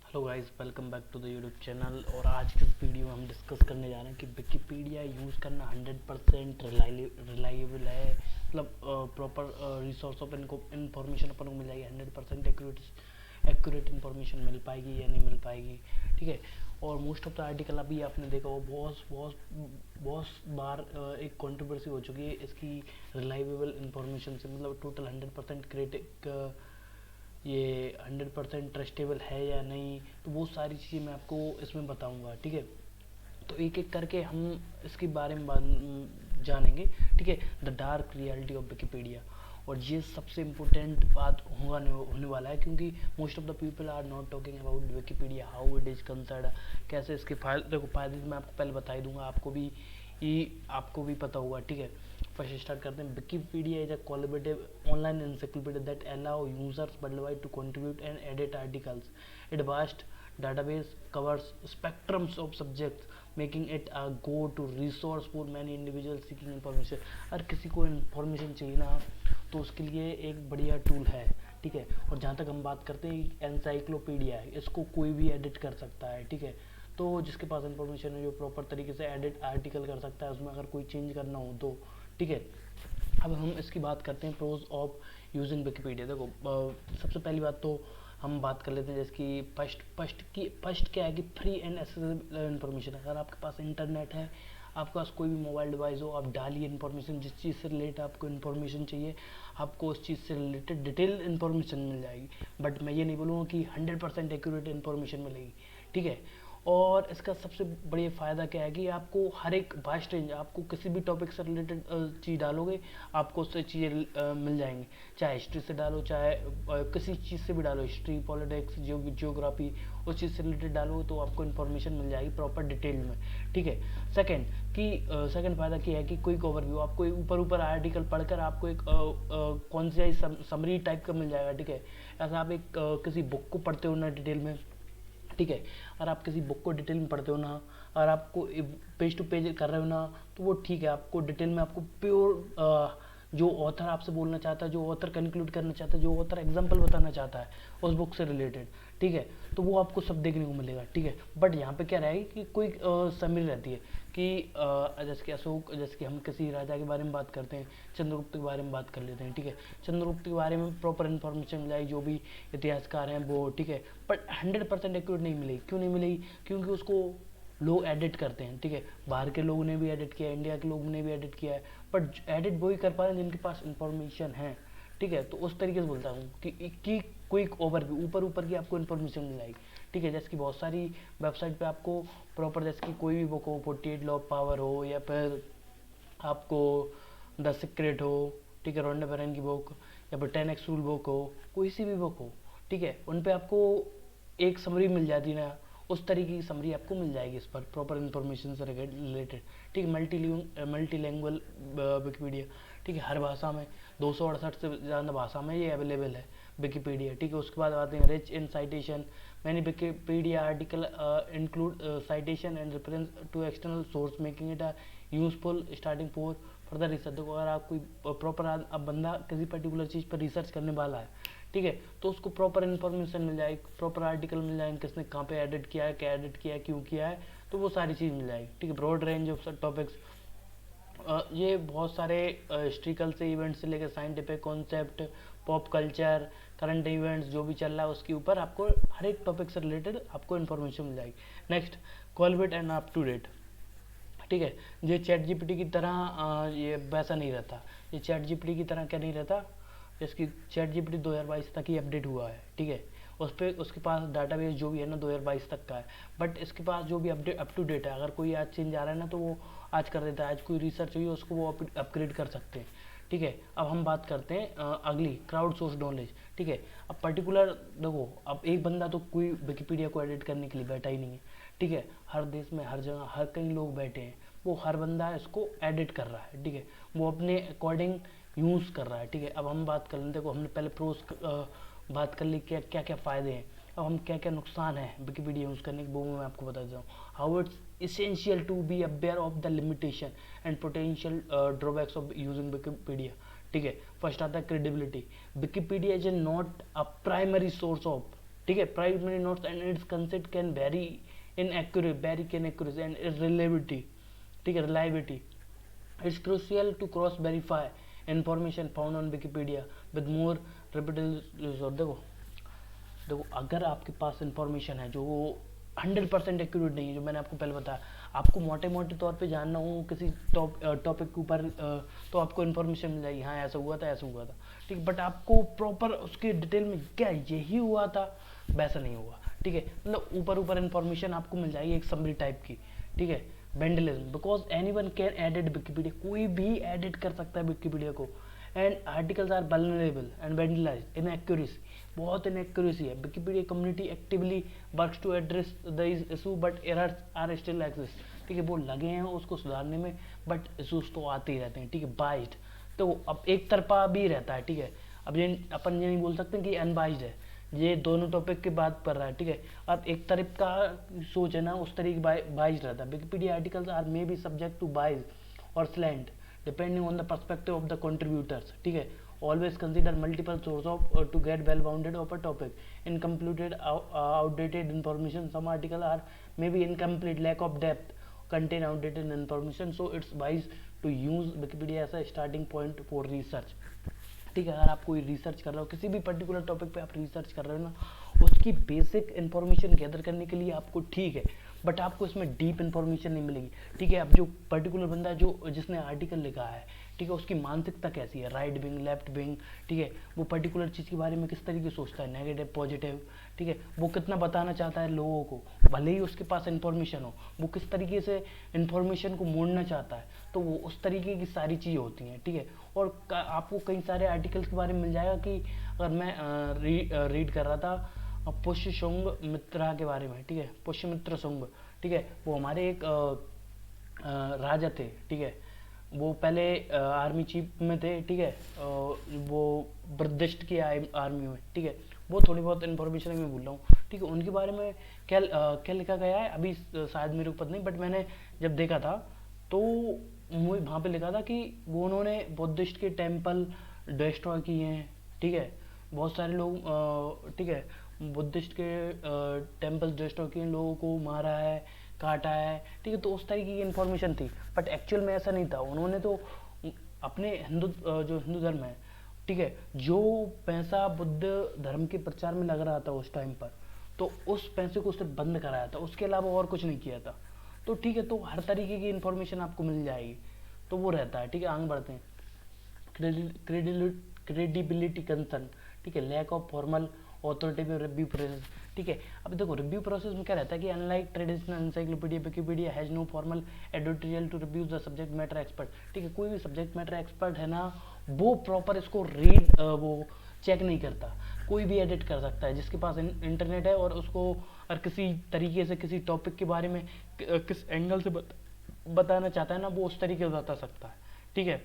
Hello guys, welcome back to the YouTube channel. और आज के इस वीडियो में हम डिस्कस करने जा रहे हैं कि विकिपीडिया यूज़ करना 100% रिलायबल है। मतलब प्रॉपर रिसोर्स ऑफ इंफॉर्मेशन अपन को मिल जाएगी, 100% एक्यूरेट इंफॉर्मेशन मिल पाएगी या नहीं मिल पाएगी। ठीक है। और मोस्ट ऑफ द आर्टिकल अभी आपने देखा वो बहुत बहुत बहुत बार एक कंट्रोवर्सी हो चुकी है इसकी रिलायबल इंफॉर्मेशन से। मतलब टोटल 100% क्रिटिक ये 100% ट्रस्टेबल है या नहीं, तो वो सारी चीज़ें मैं आपको इसमें बताऊंगा। ठीक है। तो एक एक करके हम इसके बारे में जानेंगे। ठीक है। The dark reality of Wikipedia. और ये सबसे इम्पोर्टेंट बात होने वाला है, क्योंकि most of the people are not talking about Wikipedia, how it is concerned, कैसे इसके फायदे। देखो, फायदे मैं आपको पहले बता ही दूंगा, आपको भी पता होगा। ठीक है। फर्स्ट स्टार्ट करते हैं। Wikipedia is a collaborative online encyclopedia that allow users worldwide to contribute and edit articles. It vast database covers spectrums of subjects, making it a go-to resource for many individuals seeking information। अगर किसी को information चाहिए ना, तो उसके लिए एक बढ़िया टूल है। ठीक है। और जहाँ तक हम बात करते हैं, एनसाइक्लोपीडिया है, इसको कोई भी एडिट कर सकता है। ठीक है। तो जिसके पास इन्फॉर्मेशन है, जो प्रॉपर तरीके से एडिट आर्टिकल कर सकता है, उसमें अगर कोई चेंज करना हो तो। ठीक है। अब हम इसकी बात करते हैं प्रोज ऑफ यूजिंग विकिपीडिया। देखो, सबसे पहली बात तो हम बात कर लेते हैं जिसकी फर्स्ट क्या है कि फ्री एंड एक्सेसिबल इन्फॉर्मेशन। अगर आपके पास इंटरनेट है, आपके पास कोई भी मोबाइल डिवाइस हो, आप डालिए इन्फॉर्मेशन, जिस चीज़ से रिलेटेड आपको इन्फॉर्मेशन चाहिए, आपको उस चीज़ से रिलेटेड डिटेल इन्फॉर्मेशन मिल जाएगी। बट मैं ये नहीं बोलूँगा कि 100% एक्यूरेट इन्फॉर्मेशन मिलेगी। ठीक है। और इसका सबसे बड़ी फ़ायदा क्या है कि आपको हर एक वास्ट रेंज, आपको किसी भी टॉपिक से रिलेटेड चीज़ डालोगे, आपको उससे चीज़ें मिल जाएंगी। चाहे हिस्ट्री से डालो, चाहे किसी चीज़ से भी डालो, हिस्ट्री, पॉलिटिक्स, जियोग्राफी, उस चीज़ से रिलेटेड डालो तो आपको इन्फॉर्मेशन मिल जाएगी प्रॉपर डिटेल में। ठीक है। सेकेंड सेकेंड फ़ायदा क्या है कि क्विक ओवरव्यू, आपको ऊपर ऊपर आर्टिकल पढ़कर आपको एक कौन सी समरी टाइप का मिल जाएगा। ठीक है। ऐसा आप एक किसी बुक को पढ़ते हो ना डिटेल में। ठीक है। अगर आप किसी बुक को डिटेल में पढ़ते हो ना, अगर आपको पेज टू पेज कर रहे हो ना, तो वो ठीक है, आपको डिटेल में आपको प्योर जो ऑथर आपसे बोलना चाहता है, जो ऑथर कंक्लूड करना चाहता है, जो ऑथर एग्जाम्पल बताना चाहता है उस बुक से रिलेटेड। ठीक है। तो वो आपको सब देखने को मिलेगा। ठीक है। बट यहाँ पे क्या रहेगी कि कोई समरी रहती है कि जैसे कि अशोक, जैसे कि हम किसी राजा के बारे में बात करते हैं, चंद्रगुप्त के बारे में बात कर लेते हैं। ठीक है। चंद्रगुप्त के बारे में प्रॉपर इन्फॉर्मेशन मिल जाएगी, जो भी इतिहासकार हैं वो। ठीक है। बट 100% एक्यूरेट नहीं मिलेगी। क्यों नहीं मिलेगी? क्योंकि उसको लोग एडिट करते हैं। ठीक है। बाहर के लोगों ने भी एडिट किया है, इंडिया के लोगों ने भी एडिट किया है, बट एडिट वही कर पा रहे हैं जिनके पास इंफॉर्मेशन है। ठीक है। तो उस तरीके से बोलता हूँ कि क्विक ओवरव्यू, ऊपर ऊपर की आपको इन्फॉर्मेशन मिल जाएगी। ठीक है। जैसे कि बहुत सारी वेबसाइट पे आपको प्रॉपर, जैसे कि कोई भी बुक हो, 48 लॉ ऑफ पावर हो, या फिर आपको द सीक्रेट हो, ठीक है, रोंडा बेरन की बुक, या फिर 10x रूल बुक हो, कोई सी भी बुक हो। ठीक है। उन पे आपको एक समरी मिल जाती है ना, उस तरीके की समरी आपको मिल जाएगी इस पर प्रॉपर इन्फॉर्मेशन से रिलेटेड। ठीक है। मल्टीलैंग्वेज विकिपीडिया। ठीक है। हर भाषा में 268 से ज़्यादा भाषा में ये अवेलेबल है विकिपीडिया। ठीक है। उसके बाद आते हैं rich in citation. Many Wikipedia article include citation and reference to external source, making it a useful starting for further research. देखो, अगर आप कोई प्रॉपर, अब बंदा किसी पर्टिकुलर चीज़ पर रिसर्च करने वाला है, ठीक है, तो उसको प्रॉपर इन्फॉर्मेशन मिल जाएगी, प्रॉपर आर्टिकल मिल जाएंगे, किसने कहाँ पे एडिट किया है, क्या एडिट किया है, क्यों किया है, तो वो सारी चीज़ मिल जाएगी। ठीक है। ब्रॉड रेंज ऑफ टॉपिक्स, ये बहुत सारे हिस्ट्रिकल से इवेंट से लेकर scientific concept, pop culture, current events, जो भी चल रहा है उसके ऊपर आपको हर एक टॉपिक से रिलेटेड आपको इन्फॉर्मेशन मिल जाएगी। नेक्स्ट, कॉलबिट एंड अप टू डेट। ठीक है। ये चैट जीपीटी की तरह ये वैसा नहीं रहता। ये चैट जीपीटी की तरह क्या नहीं रहता, इसकी चैट जीपीटी 2022 तक ही अपडेट हुआ है। ठीक है। उस पर उसके पास डाटाबेस जो भी है ना 2022 तक का है, बट इसके पास जो भी अपडेट अप टू डेट है, अगर कोई आज चेंज आ रहा है ना तो वो आज कर देता है। आज कोई रिसर्च हुई है उसको वो अपग्रेड कर सकते हैं। ठीक है। अब हम बात करते हैं अगली, क्राउड सोर्स नॉलेज। ठीक है। अब पर्टिकुलर देखो, अब एक बंदा तो कोई विकिपीडिया को एडिट करने के लिए बैठा ही नहीं है। ठीक है। हर देश में, हर जगह, हर कई लोग बैठे हैं, वो हर बंदा इसको एडिट कर रहा है। ठीक है। वो अपने अकॉर्डिंग यूज़ कर रहा है। ठीक है। अब हम बात कर लें, देखो हमने पहले प्रोज बात कर ली, क्या क्या क्या फ़ायदे हैं, अब हम क्या क्या नुकसान है विकिपीडिया यूज़ करने के, वो मैं आपको बता देता हूँ। How it's essential to be aware of the limitation and potential drawbacks of using Wikipedia। ठीक है। फर्स्ट आता है credibility. Wikipedia is not a primary source of ठीक है, primary notes and its concept can vary in accuracy and reliability, ठीक है, reliability. It's crucial to cross verify information found on Wikipedia with more repeated. देखो अगर आपके पास information है जो 100% accurate नहीं है, जो मैंने आपको पहले बताया, आपको मोटे मोटे तौर पे जानना हो किसी टॉपिक के ऊपर, तो आपको इन्फॉर्मेशन मिल जाएगी, हाँ ऐसा हुआ था ऐसा हुआ था, ठीक। बट आपको प्रॉपर उसके डिटेल में क्या यही हुआ था वैसा नहीं हुआ, ठीक है। मतलब ऊपर ऊपर इन्फॉर्मेशन आपको मिल जाएगी एक समरी टाइप की, ठीक है। Vandalism, because anyone can edit Wikipedia, कोई भी एडिट कर सकता है विकिपीडिया को। And articles are vulnerable and vandalized, inaccuracy, बहुत इनएक्यूरेसी है। Wikipedia community actively works to address the issue but errors are still exist, ठीक है। वो लगे हैं उसको सुधारने में बट इशूज तो आते ही रहते हैं, ठीक है। बाइज्ड, तो अब एक तरफा भी रहता है, ठीक है। अब ये अपन ये नहीं बोल सकते कि अनबाइज्ड है, ये दोनों टॉपिक की बात कर रहा है, ठीक है। अब एक तरफ का सोच है ना, उस तरीके बाइज्ड रहता है। Wikipedia articles are may be subject to bias और slant depending on the perspective of the contributors, ठीक है। Always consider multiple sources of to get well-bounded of a topic. Incompleted, outdated information. Some articles are maybe incomplete, lack of depth, contain outdated information. So it's wise to use Wikipedia as a starting point for research. ठीक है, अगर आप कोई research कर रहे हो किसी भी पर्टिकुलर टॉपिक पे, आप रिसर्च कर रहे हो ना, उसकी बेसिक इन्फॉर्मेशन गैदर करने के लिए आपको ठीक है, बट आपको इसमें डीप इन्फॉर्मेशन नहीं मिलेगी, ठीक है। अब जो पर्टिकुलर बंदा जो जिसने आर्टिकल लिखा है, ठीक है, उसकी मानसिकता कैसी है, राइट विंग लेफ्ट विंग, ठीक है, वो पर्टिकुलर चीज़ के बारे में किस तरीके से सोचता है, नेगेटिव पॉजिटिव, ठीक है, वो कितना बताना चाहता है लोगों को, भले ही उसके पास इन्फॉर्मेशन हो, वो किस तरीके से इन्फॉर्मेशन को मोड़ना चाहता है, तो वो उस तरीके की सारी चीज़ें होती हैं, ठीक है। और आपको कई सारे आर्टिकल्स के बारे में मिल जाएगा कि अगर मैं रीड कर रहा था पुष्यशुंग मित्रा के बारे में, ठीक है, पुष्यमित्र शुंग, ठीक है, वो हमारे एक राजा थे, ठीक है, वो पहले आर्मी चीफ में थे, ठीक है, वो बुद्धिस्ट की आर्मी में, ठीक है। वो थोड़ी बहुत इन्फॉर्मेशन मैं भूल रहा हूँ, ठीक है। उनके बारे में क्या क्या लिखा गया है अभी शायद मेरे को पता नहीं, बट मैंने जब देखा था तो मुझे वहाँ पे लिखा था कि वो उन्होंने बुद्धिस्ट के टेम्पल डिस्ट्रॉय किए हैं, ठीक है, बहुत सारे लोग, ठीक है, बुद्धिस्ट के टेम्पल्स डिस्ट्रॉय किए, लोगों को मारा है, काटा है, ठीक है। तो उस तरीके की इन्फॉर्मेशन थी, बट एक्चुअल में ऐसा नहीं था। उन्होंने तो अपने जो हिंदू धर्म है, ठीक है, जो पैसा बुद्ध धर्म के प्रचार में लग रहा था उस टाइम पर, तो उस पैसे को सिर्फ बंद कराया था, उसके अलावा और कुछ नहीं किया था। तो ठीक है, तो हर तरीके की इन्फॉर्मेशन आपको मिल जाएगी, तो वो रहता है, ठीक है। आगे बढ़ते हैं। क्रेडिबिलिटी कंसर्न, ठीक है, lack of formal authoritative review process, ठीक है। अब देखो रिव्यू प्रोसेस में क्या रहता है कि unlike traditional encyclopedia Wikipedia has no formal editorial to review the subject matter expert, ठीक है। कोई भी सब्जेक्ट मैटर एक्सपर्ट है ना, वो प्रॉपर इसको वो चेक नहीं करता, कोई भी एडिट कर सकता है जिसके पास इंटरनेट है, और उसको और किसी तरीके से किसी टॉपिक के बारे में किस एंगल से बताना चाहता है ना, वो उस तरीके से बता सकता है, ठीक है।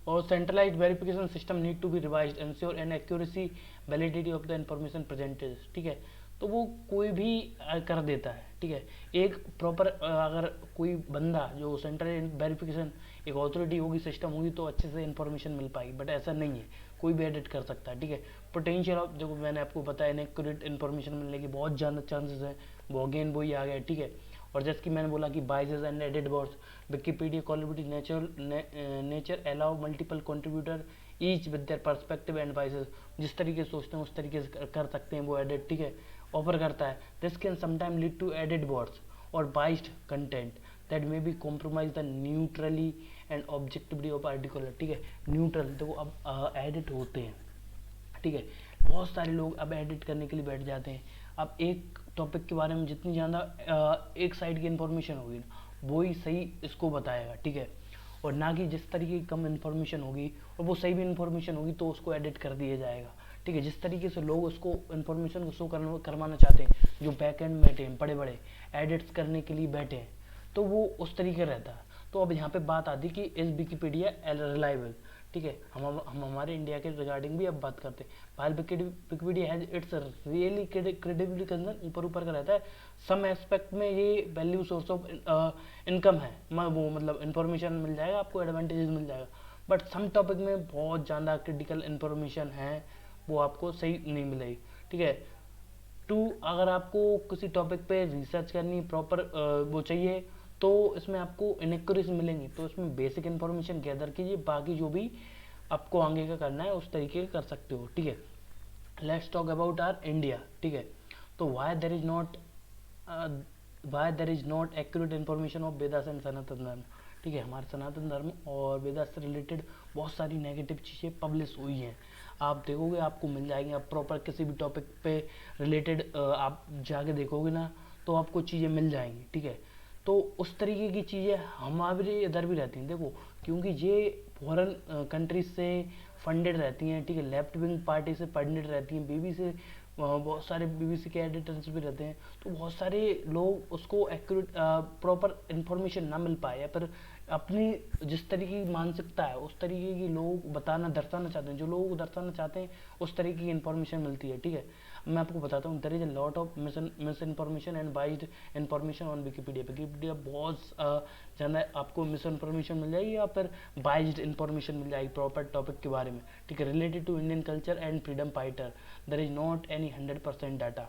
और centralised verification system need to be revised ensure an accuracy validity of the information presented, ठीक है। तो वो कोई भी कर देता है, ठीक है। एक प्रॉपर अगर कोई बंदा जो सेंट्रल वेरिफिकेशन एक अथॉरिटी होगी, सिस्टम होगी, तो अच्छे से इन्फॉर्मेशन मिल पाएगी, बट ऐसा नहीं है, कोई भी एडिट कर सकता है, ठीक है। पोटेंशियल ऑफ, जो मैंने आपको बताया, इनएक्यूरेट इन्फॉर्मेशन मिलने के बहुत ज़्यादा चांसेस हैं, वो अगेन वही आ गया, ठीक है। और जैसे कि मैंने बोला कि biases and edit wars, Wikipedia collaborative nature allow multiple contributor each with their perspective and biases, जिस तरीके से सोचते हैं उस तरीके से कर सकते हैं वो एडिट, ठीक है, ऑफर करता है। This can sometime lead to edit wars और biased content that may be compromise the neutrally and objectivity of article, ठीक है। न्यूट्रल देखो अब एडिट होते हैं, ठीक है, बहुत सारे लोग अब एडिट करने के लिए बैठ जाते हैं। अब एक टॉपिक के बारे में जितनी ज़्यादा एक साइड की इन्फॉर्मेशन होगी ना, वो ही सही इसको बताएगा, ठीक है, और ना कि जिस तरीके की कम इन्फॉर्मेशन होगी और वो सही भी इन्फॉर्मेशन होगी तो उसको एडिट कर दिया जाएगा, ठीक है। जिस तरीके से लोग उसको इन्फॉर्मेशन को शो करवाना चाहते हैं, जो बैक एंड बैठे हैं, बड़े बड़े एडिट्स करने के लिए बैठे हैं, तो वो उस तरीके रहता है। तो अब यहाँ पे बात आती कि इज विकिपीडिया रिलायबल, ठीक है। हम हमारे इंडिया के रिगार्डिंग भी अब बात करते हैं। while Wikipedia has its really credibility concern, ऊपर ऊपर का रहता है, सम एस्पेक्ट में ये वैल्यू सोर्स ऑफ इनकम है, वो मतलब इन्फॉर्मेशन मिल जाएगा आपको, एडवांटेजेस मिल जाएगा, बट सम टॉपिक में बहुत ज़्यादा क्रिटिकल इन्फॉर्मेशन है, वो आपको सही नहीं मिलेगी, ठीक है। टू अगर आपको किसी टॉपिक पे रिसर्च करनी प्रॉपर वो चाहिए तो इसमें आपको इनएक्यूरेसी मिलेंगी, तो इसमें बेसिक इन्फॉर्मेशन गैदर कीजिए, बाकी जो भी आपको आगे का करना है उस तरीके का कर सकते हो। ठीक है, let's talk about our India. ठीक है, तो why there is not accurate information of Vedas and Sanatan Dharma. ठीक है, हमारे सनातन धर्म और वेदास से रिलेटेड बहुत सारी नेगेटिव चीज़ें पब्लिश हुई हैं, आप देखोगे आपको मिल जाएंगे। आप प्रॉपर किसी भी टॉपिक पे रिलेटेड आप जाके देखोगे ना तो आपको चीज़ें मिल जाएंगी। ठीक है, तो उस तरीके की चीज़ें हमारे इधर भी रहती हैं, देखो क्योंकि ये फॉरेन कंट्रीज से फंडेड रहती हैं। ठीक है, लेफ्ट विंग पार्टी से फंडेड रहती हैं, बीबी से बहुत सारे बीबीसी के एडिटर्स भी रहते हैं, तो बहुत सारे लोग उसको एक्यूरेट प्रॉपर इन्फॉर्मेशन ना मिल पाए, या फिर अपनी जिस तरीके की मानसिकता है उस तरीके की लोग दर्शाना चाहते हैं, जो लोग दर्शाना चाहते हैं उस तरीके की इन्फॉर्मेशन मिलती है। ठीक है, मैं आपको बताता हूँ, there is a lot of misinformation and biased information on Wikipedia बहुत ज़्यादा आपको मिस इन्फॉर्मेशन मिल जाएगी या फिर बाइज्ड इन्फॉर्मेशन मिल जाएगी प्रॉपर टॉपिक के बारे में। ठीक है, related to Indian culture and freedom fighter, there is not any 100% data.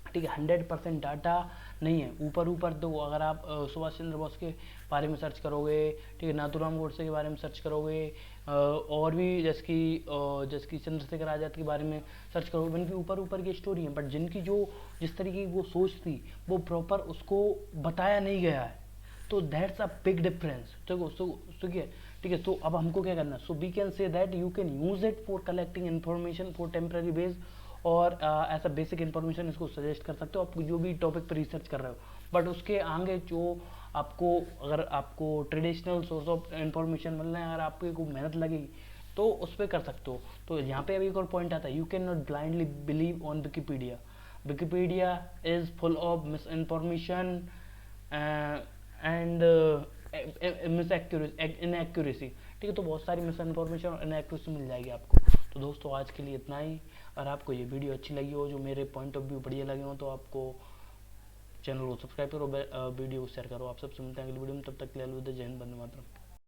ठीक है, 100% डाटा नहीं है, ऊपर तो अगर आप सुभाष चंद्र बोस के बारे में सर्च करोगे, ठीक है, नाथूराम गोडसे के बारे में सर्च करोगे, और भी जैसे कि चंद्रशेखर आज़ाद के बारे में सर्च करोगे, उनकी ऊपर की स्टोरी है, बट जिनकी जो जिस तरीके की वो सोच थी वो प्रॉपर उसको बताया नहीं गया है, तो दैट्स अ बिग डिफरेंस। देखो ठीक है, तो अब हमको क्या करना है, so we can say that you can use it for collecting information for temporary base, और ऐसा बेसिक इन्फॉर्मेशन इसको सजेस्ट कर सकते हो आप जो भी टॉपिक पर रिसर्च कर रहे हो, बट उसके आगे जो आपको अगर आपको ट्रेडिशनल सोर्स ऑफ इन्फॉर्मेशन मिलना है, अगर आपको को मेहनत लगेगी तो उस पर कर सकते हो। तो यहाँ पे अभी एक और पॉइंट आता है, you can not blindly believe on Wikipedia, Wikipedia is full of misinformation and inaccuracy. ठीक है, तो बहुत सारी मिस इन्फॉर्मेशन और इनएक्यूरेसी मिल जाएगी आपको। तो दोस्तों आज के लिए इतना ही, अगर आपको ये वीडियो अच्छी लगी हो, जो मेरे पॉइंट ऑफ व्यू बढ़िया लगे हो, तो आपको चैनल को सब्सक्राइब करो, वीडियो को शेयर करो। आप सब सुनते हैं अगली वीडियो में, तब तक के लिए अलविदा, जय हिंद, वंदे मातरम।